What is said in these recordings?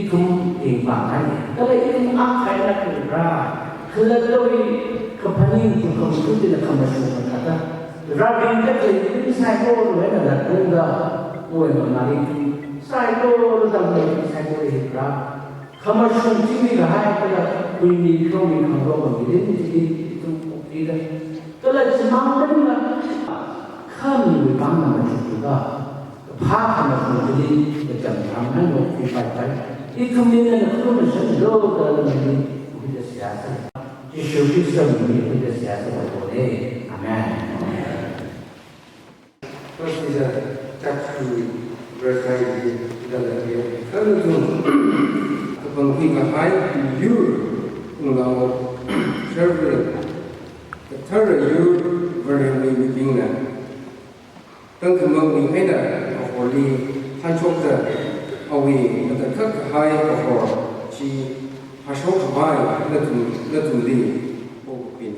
ikum ingmangani kala ikum akhaira kira khaladoi kapani ikum tudina kamasu kata rabin ka kali saiko wena la tunga oe mangari saiko damai saiko hikra kamasu chini rahai kala kuini kromi khangro mangire ni itum ida kala chimangani la khami bangna machuga pha kamasu ni jam ramhan no ki pai ikum ni na khum shan do da ni udah siasa Yesus Kristus ini udah siasa boleh amin. First is a Tangkhul verse di dalam dia. Kalau tu abang kita hai you ngelaw server the third you very very beginner. Tangkhul mong ni ada holy hanchok da awi the third hai or chi hasok hai la tu li o pin.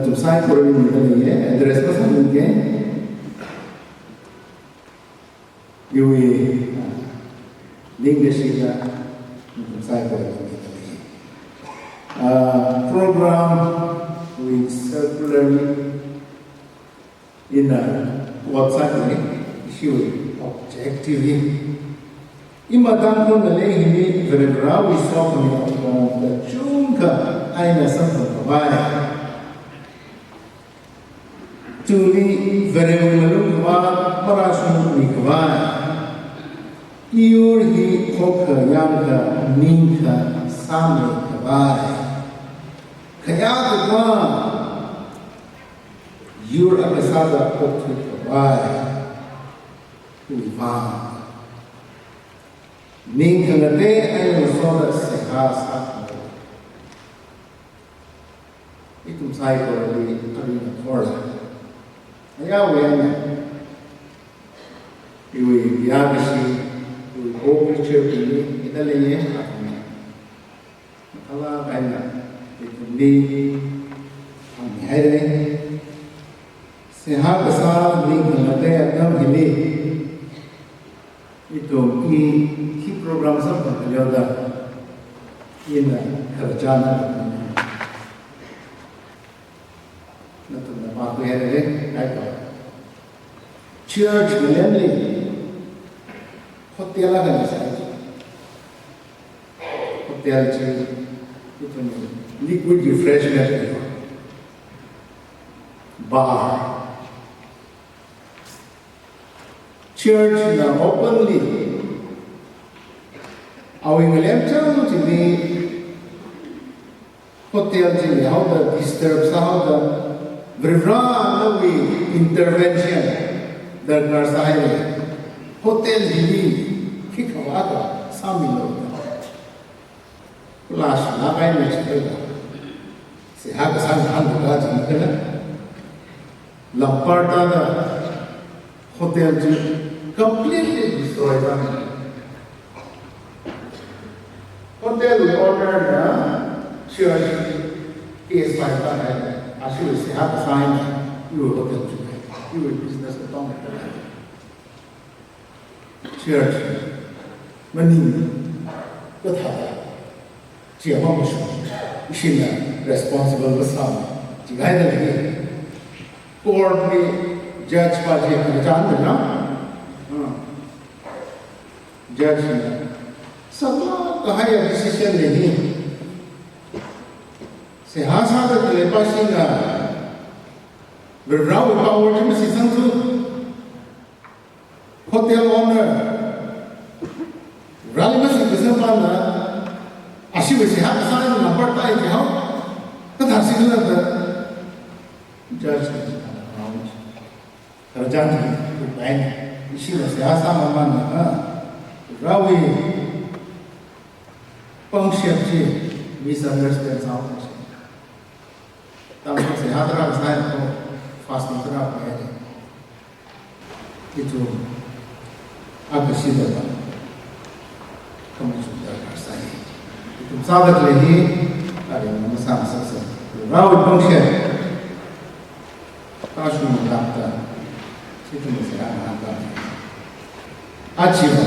तुम side पर भी नहीं है address पर समझ के ये link देशिका तुम साइड पर नहीं program with circularly in a website issue objectively ima dan kon le hini vera we saw the chunka aina sampai kawai. Tuli vereu kawai merasu ni kawai. Iur hi koka yang ka ningka sami kawai. Kaya kawai iur akasada koka kawai. Uiva. Ningka ngade aina soda Seiha sakho. Itum sai ko di arina korla. Ayaw yan. Iwi yagashi, iwi go-preacher pili, italiye, matala kaya, itundi, ang mihayre, Seiha kasal, ning ngate agam hili, ito, ki program sa pagkalyoda, ina karjana, natunda pa ko here, kaya church mainly hotel agak saja hotel itu liquid refreshment bar church na openly awing lecture jadi hotel jadi how the disturb how the berapa intervention dharma sahaya hotel hili kikawaga samilo plus nagai me chela Seiha kasan han duga jingkana lamparta da hotel ji completely destroyed hotel order na church case by hai ashu Seiha kasan you hotel ji you business church mani kata jiama musu ishina responsible basam jigai da lagi court में judge pa je पहचान देना judge ने सब कहा यह decision नहीं Seiha सादा telepasinga berrawat power je masih sangtu hotel owner rally masih kesempat na asyik Seiha kesana nampak tak itu how kita hasil ada judge kerja tu lain isi Seiha sama mana rawi pengsiap je misunderstand sama tapi Seiha terang saya fasting terang ya itu agak sida kamu sudah kasih itu sahabat lagi ada yang memesan sesa rawat bangsa kasu mengata itu masih ada ajiba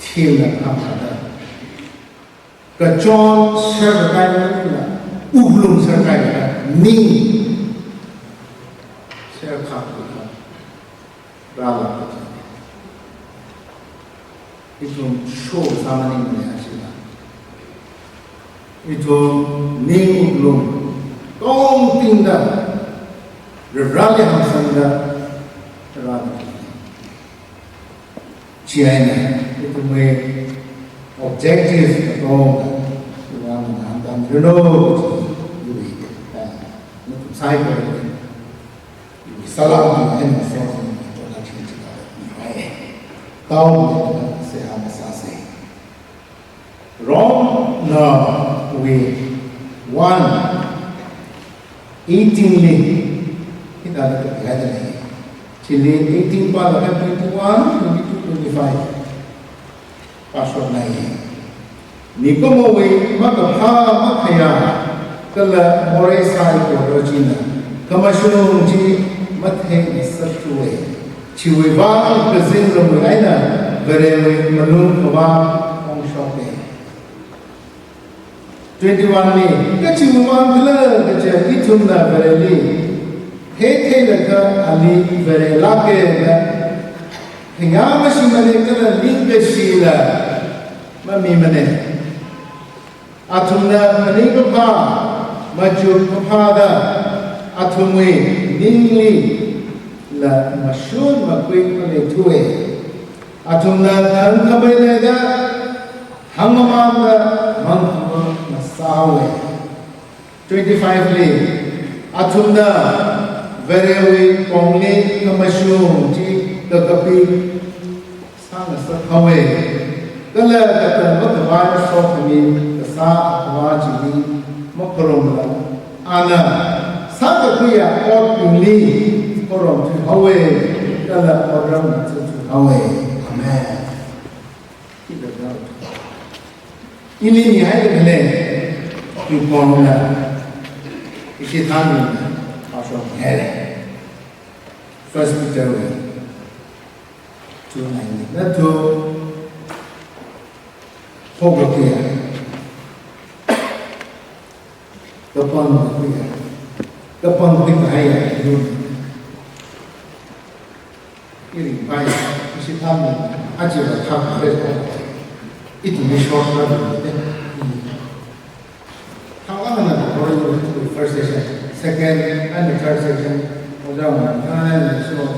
tidak ada kejon serkai ublum serkai ni serkai Rala itu show sama ni mana sila itu ni belum tong tinggal rala hamsanda rala China itu me objective tong orang nanti dulu itu saya salam dan salam Kaum Seiha masase. Wrong no we 18 kita ada kegiatan ini. Chile 18 pada 21, 22, 25. Pasal naik. Niko mawe makapha makaya kala morai sai ko rojina. Kamasung ji mathe isatuwe. Chiwiva present from Aina, very Manun Kava on shopping. 21 ni, Kachiwan Gula, the Itunda very Hate Ali very lucky. Hingamashi Malekala Linka Sheila, Mammy Mane. Atumna Manigapa, Maju Kapada, Atumwe, Ningli, La Mashun Makwin Tue, Atumna Tangkhul, Hangamanda, Mankhul, Nasawe, 25 Li, Atumna, Verewi, Pongli, Kamashun, Ji, Kakapi, Sang Sokhayui. Kalau kata berkawan Sokhayui, kesah kawan jadi makrom lah. Ana sang kuya orang pilih korom tu hawe kalau orang tu hawe. Amen. Kita tahu. Ini ni hai ni pun lah. Isi tanya pasal hari. First Peter 2:9. Nanti Sokhayui, kapan kita hayat hidup, ini baik, mesti kami ajar tak boleh, itu misal lagi, kalau mana orang itu first session, second and third session, orang mana semua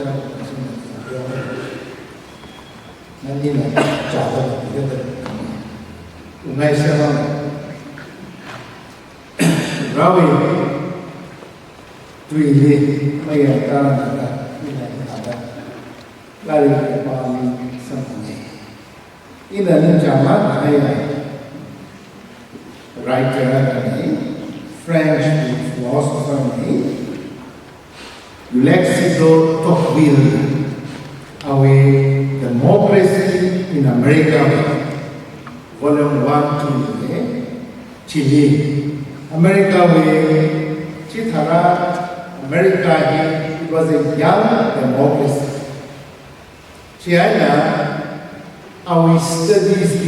nanti nak jawab kita. Ungai sama Rawi Tuili Maya Naga Naga Lari Kepali Sampuni Ina Ninjamat Haya writer French philosopher Lexico Tocqueville Awe Democracy in America Volume 1, 2, Chile, America, Chithara, America, it was a young democracy. China, our studies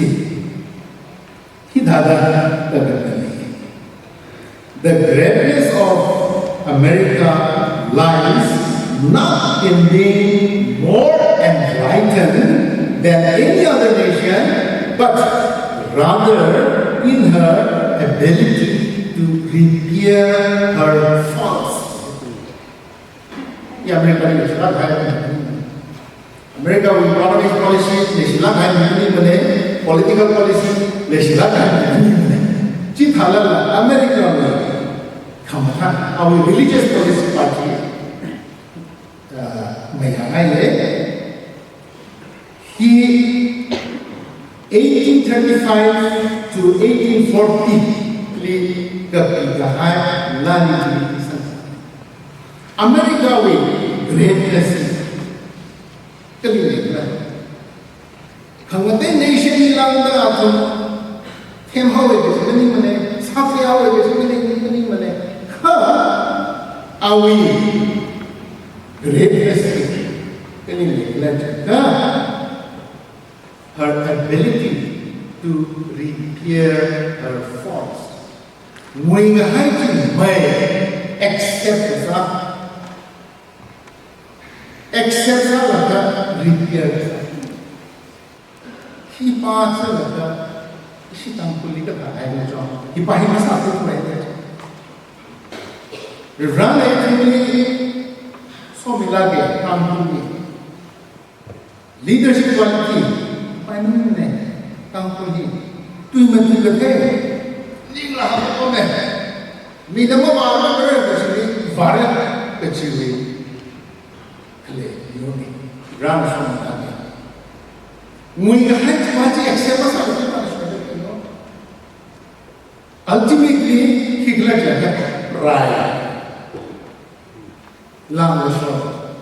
the greatness of America lies not in being more enlightened than any other nation, but rather in her ability to repair her faults. America will economic policy, political policy, America our religious policy party, he 1835 to 1840 kegagahan lari Amerika greatness kelihatan Kangate nation ilang na ato tem hawe besmeni mane safi hawe besmeni mane ha awi greatness kelihatan her ability to repair her faults. When I may accept that repair. He passes that she Tangkhul he pahimas after run actually so milage Tangkhul leadership quality. Tangkhul tu menteri ni lah apa ni? Ni demo bawa berapa barat kecil ni, kle, ni ram sama tadi. Mui kahit macam accept apa sahaja. Ultimately, higla jaga raya, lang lesor.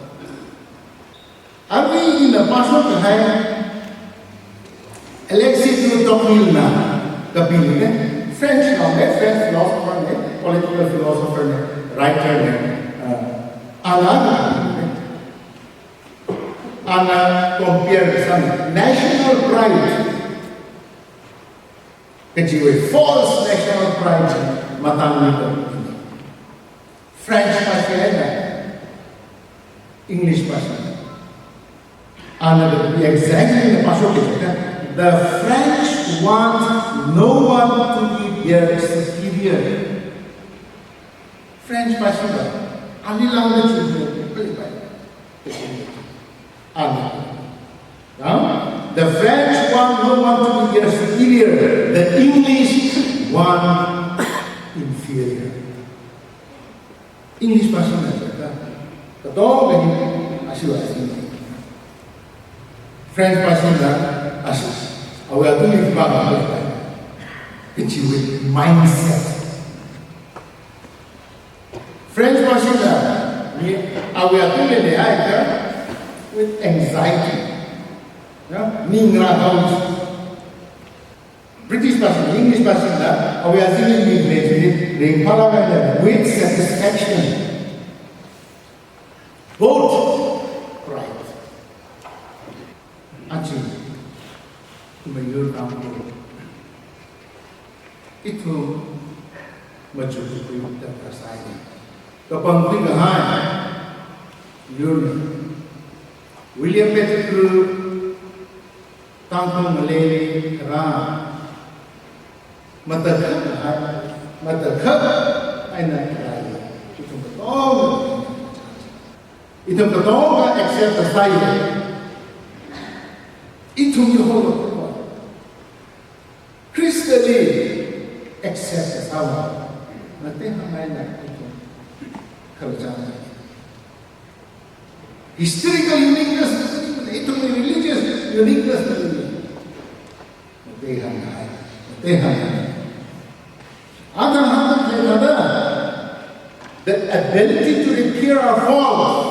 Abi ini pasal kahai. Alexis Tocqueville French philosopher, political philosopher, writer, Anna compared some national pride, which is a false national pride, matang French passion, English passion. And exactly the passion. The French want no one to be their superior. French passion, only language now, the French want to be their superior, the English one inferior. English passion the dog French passion I will do it back which is with mindset. French passion I will do it with anxiety. British person, English person, we are seeing with satisfaction. Both right. Actually, itu majukupi terkasai. Kapag pingahan, yun. William Prt-IV Tangkhul Malay Ra Matakha aina itum katong accept saya itum Jehovah Christianly accept our natin aina itum kalajana historical uniqueness itum religious uniqueness the ability to repair our faults.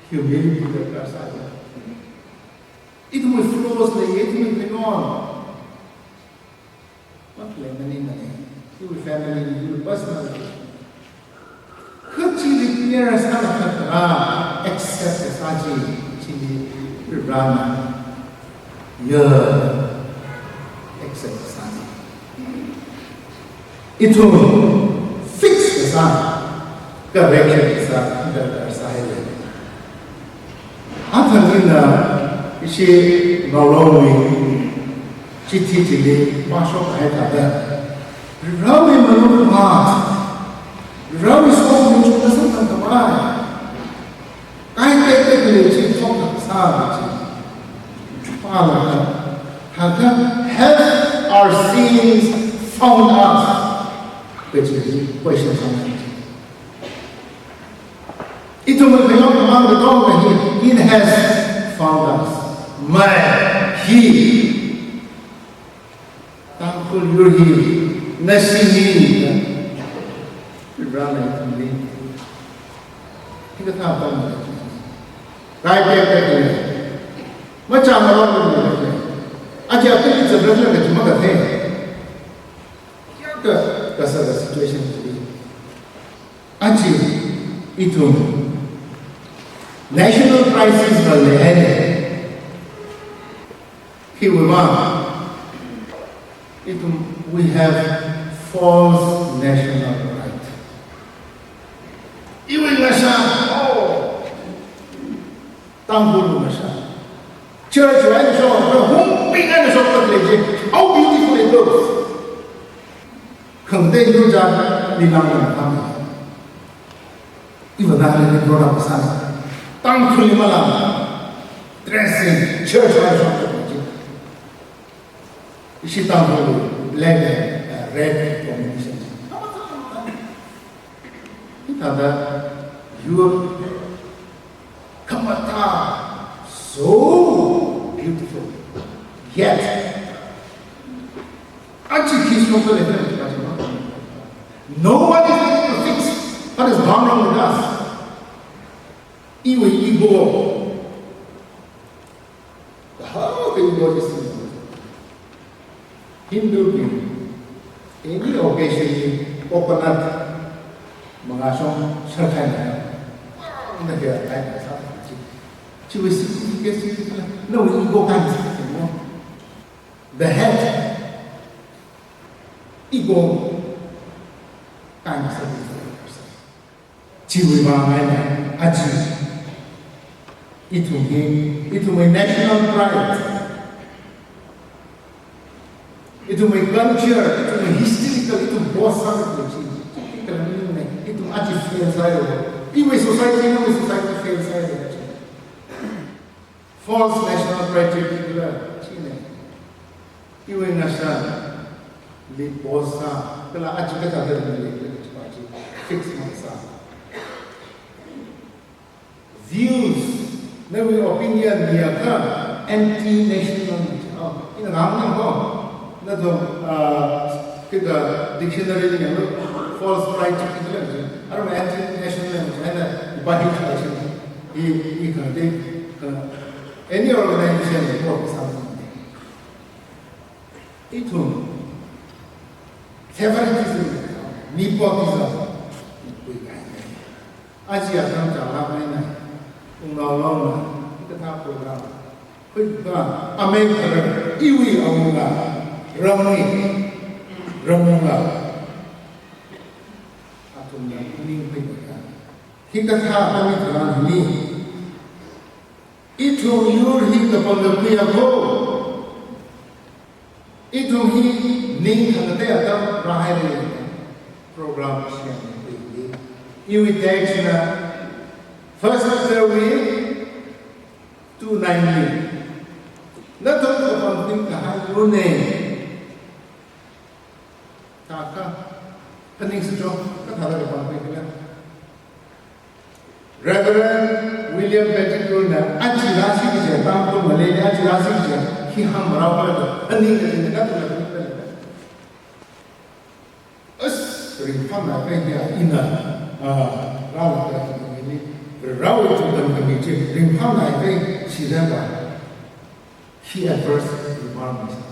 Humility that it will flow it will bring on. Not money. You will family, you will personality. Could you repair us except the Saji? Run, except the sun. It will fix the sun, correct the sun, the silent. After she Naromi, she teaches me, Marshall Head, Rawi Manu Mart, Rawi so much doesn't come to mind. I take the village from the Father, have our sins found us? Which is the question from me. It will be among the dog he has found us. He. Tangkhul Yuri, Nashini, Rana to me. He got out of me. Right there, much I'm alone. I just think it's a brother that you mother thing. That's the situation to be. Actually, it national crisis was ahead. Here we are. We have false national right. Even Russia, Tangkhul Masha. Church right so home big and so how beautiful it looks. Contain you jar nilang even that they brought up son. Tangkhul Malam dressing church right so she Tangkhul black and red combination. Your Kamata so beautiful. Yet, nobody is able to fix what is wrong with us. Even ego. How can you go this thing? Hindu king, any occasion, open up, Mangasong, Sokhayui. No ego kinds. The head, ego kinds of Chiwimana, Achi. It will be national pride. itu may culture, itu may historical, itu boss sa kasi. Itu aji fail sa'yo. Iwe society na may society fail sa'yo. False national pride pula. Iwe na siya boss sa. Kala aji ka tayo na fix mo sa. Views na may opinion niya ka anti-national. Inangaman ko. Na to, kita dictionary niya, false pride chicken lang. Ano may anti-national lang. Ano, ibahit ka siya. Any organization work something. Ito, favoritism, nepotism. Asia kan jalan mana, unglaw na, kita tak program. Kita Amerika, iwi awalnya. Ramunga atumnya kuning peka kita kami terang ini itu yurhi kepengepian ko itu hi ning hangte atau rahai program siang ini iwi teksna first survey 290 nato kepenting kahai rune Naga, pening sejauh kan ada di bawah itu kan. Reverend William Prt-IV na ajirasi kita, Tangkhul Malaysia ajirasi kita, kita merawat itu, pening kita kan tu lagi pening. Ringfam apa yang ina, rawat kita ini, rawat itu dan kami cek, ringfam apa yang siapa, he adverse requirements.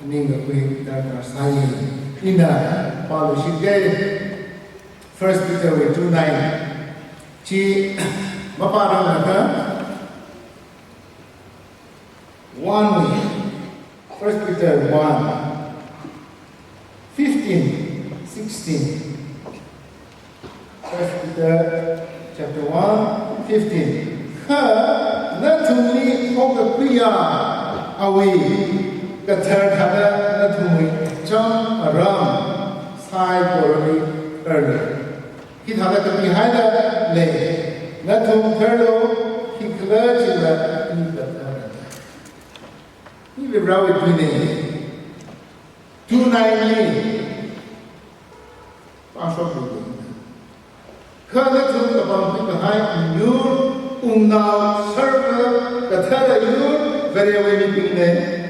Ini ngakui dan saya ina palu sikit first Peter 2:9 ci maparang naka 1 first Peter 1:15 16 first Peter chapter 1:15 ha natuli ogapia away Kathar khada na thumui cham aram sai porami early. He thada kapi haida le na thum thirdo he clergy la ni kathar. He will row it within 290 pasok within. Khada thum kapam pi kahai yur umnao server kathar yur very very big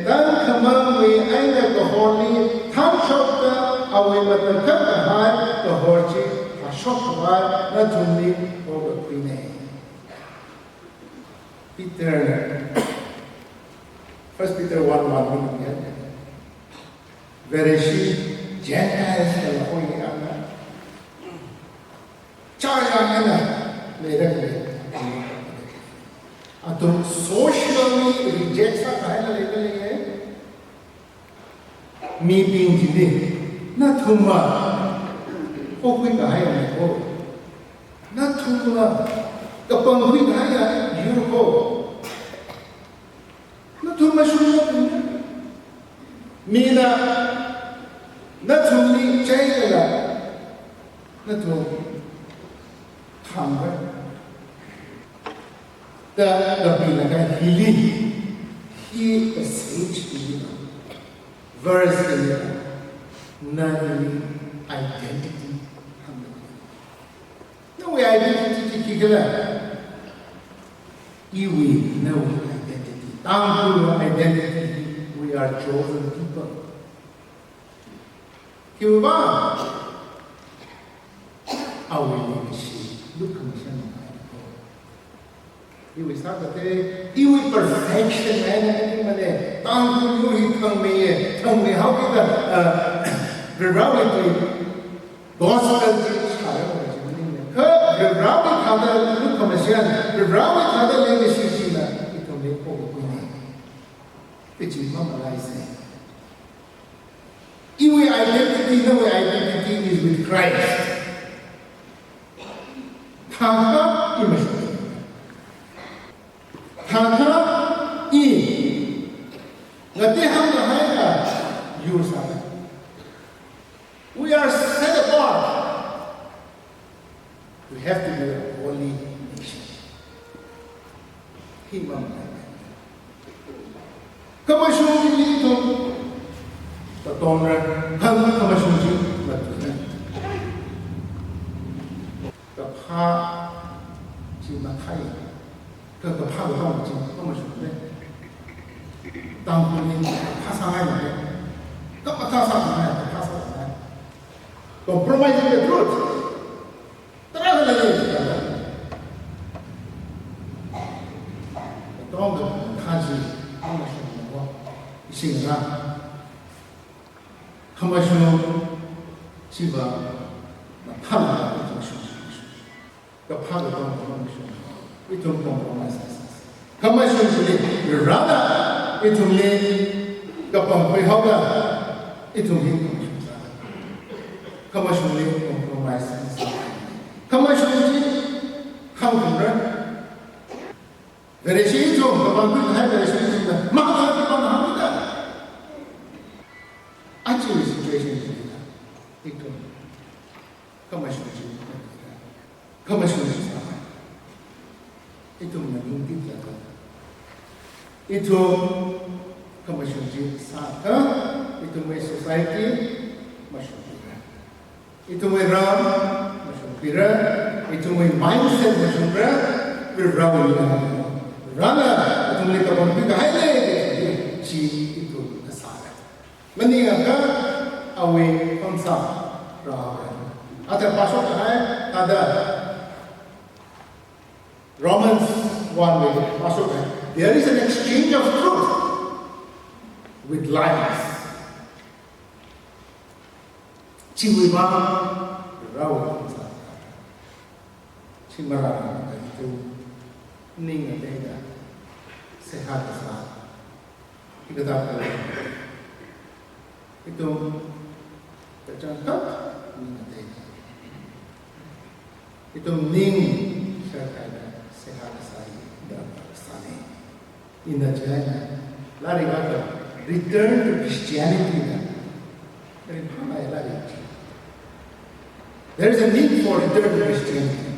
dan kemangwi aina kohoni tham shokta awi matan kahai kohorchi ashokwa na thumni over pine Peter 1 Peter 1:1 Vereshi Gentiles la hoi ana chaya ana lere atum socially reject sa kahit na meeting jili na thuma okui kahit ko na thuma kapang hui kahit yurko na thuma shuma mina na thumni chayala na thum thamba the Naga he a sage verse nani identity no identity kikala iwi no identity Tangkhul identity we are chosen people kiwa awi legacy look commission iwi sakate iwi perfection and mane Tangkhul yu thang me how kita reality gospel chara ka reality khada look commission reality khada legacy sila ito me po ko ni ichi mamalaise iwi identity no identity is with Christ thanga image Thangha i ngati ham We have to be a holy nation. Himam. Kamasung dito. Tatonra, hang kamasung dito. Matunan. Kapha si Makai. Kapha hang si kamasung dito. Tangkhul ni pasangan ni. Kapatasa ni. Compromising the truth. Terang lagi. Tolong kaji kamasung ni. Isinga. Kamasung siapa mahala kamasung. Kapha kamasung. Itu compromise. Kamasung ni rada itu ni kapang perihal itu ni. Kamasung ni compromise. Kamasung ni Kakhum ran. Dari situ kapang perihal dari situ maka kita nak kita. Actually situation kita itu kamasung ni. Kamasung ni itu menjadi kita. Itu kamasung ni sah. Itu my society masuk. Itu may ram, masuk pira. Itu may mindset masuk pira. Berrawal rana. Itu may kapag kahit si itu nasara. Meninga awe pangsa rawal. Ada pasok ada Romans 1 masuk. There is an exchange of truth with lies. Ciwima rawat cimara itu ning ada sehat sah kita tahu itu tercangkap ning ada itu ning sehat sah dan sana ini aja lari kata return to Christianity dari mana lari. There is a need for return to Christianity.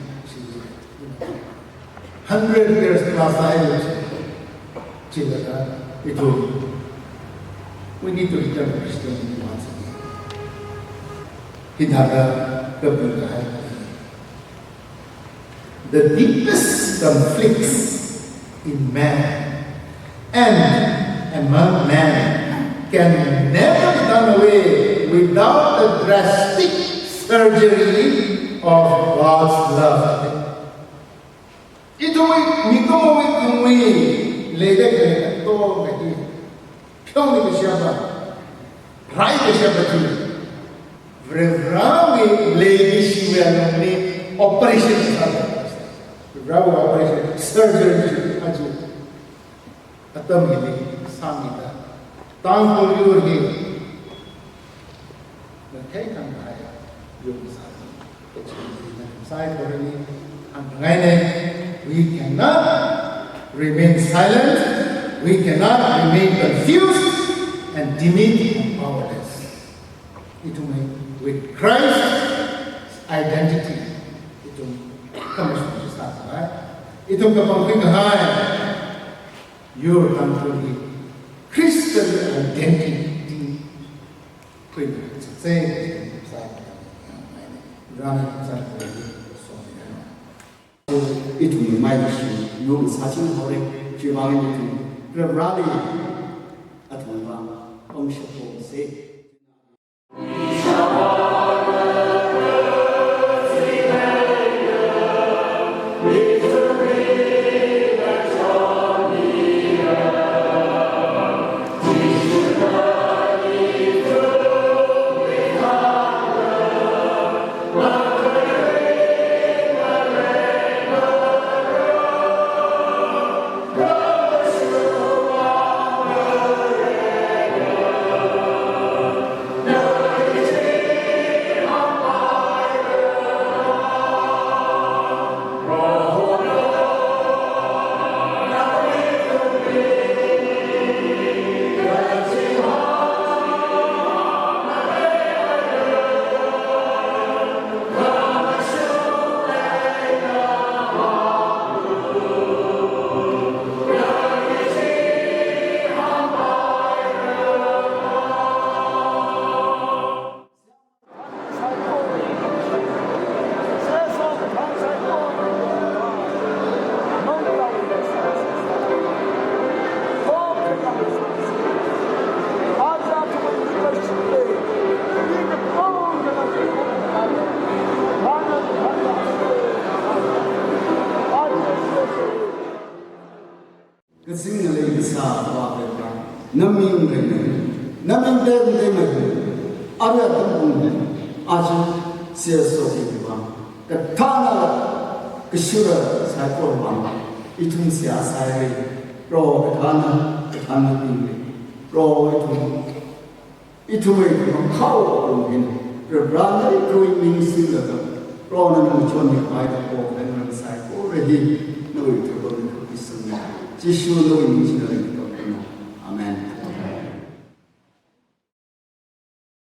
100 years plus itu. We need to return to Christianity once again. Kita ada kebenaran. The deepest conflicts in man and among man can never be done away without the drastic surgery of God's love. Itu mikowi ledek to ngati. Kau ni siapa? Rai siapa tu? Vrevrawi lady siapa ni operation sana. Vrevrawi operation surgery aja. Atam ini samita. Tangkhul yurgi. Nakai kan kaya. We cannot remain silent, we cannot remain confused and timid and powerless. Itu with Christ's identity, itu comes from the start, right? Itu kapag your country, Christian identity, say. itu memiliki yung sa진 ho래 지방의 그 라리 아토가 엄셔포 세 cái sinh là lấy xa qua cái cả năm mình cái này năm mình đem mà ở đây cũng cũng à chứ sẽ số cái cái thằng nào cái sura sai qua bằng ít thùng sẽ sai rồi cái thằng nào mình rồi ít thùng mình cũng khâu rồi mình rồi ra đấy rồi mình xin là rồi nó cho mình phải là có cái nó sai qua rồi thì nó bị thôi chỉ số noi mình chỉ là cái đó. Amen.